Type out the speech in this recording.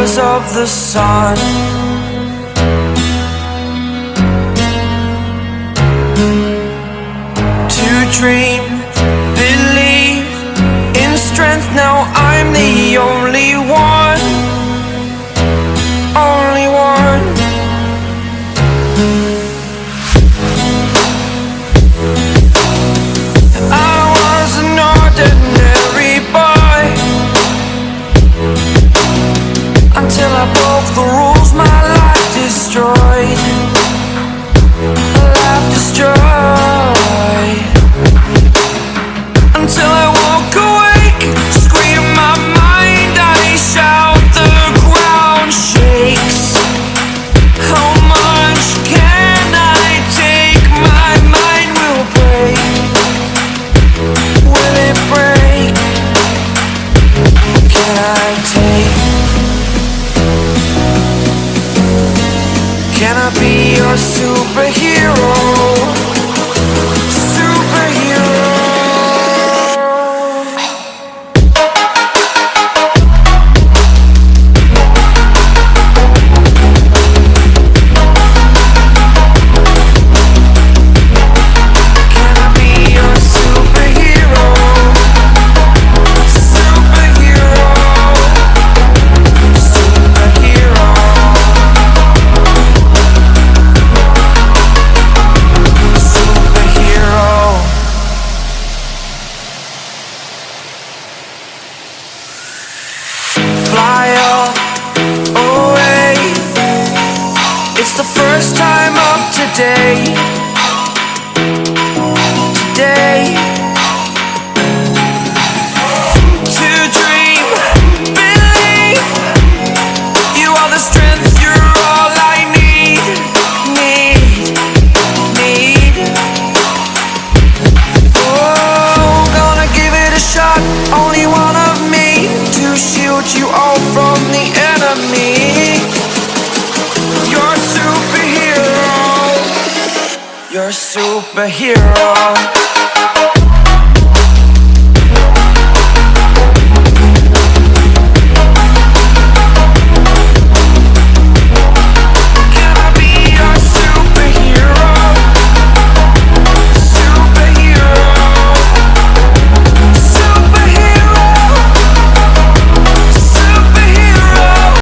colors of the sun. To dream, believe in strength. Now I'm the only one, only one. I was an ordinary boy until I broke the rules. My life destroyed, life destroyed. Until I woke awake, scream my mind, I shout, the ground shakes. How much can I take? My mind will break. Will it break? Can I take? Can I be your superhero? Superhero. Can I be your superhero? Superhero. Superhero. Superhero. Fly away. It's the first time of today. Today. To dream, believe. You are the strength, you're all I need. Need. Oh, gonna give it a shot. Only one of me to shield you all from the enemy. You're a superhero. You're a superhero.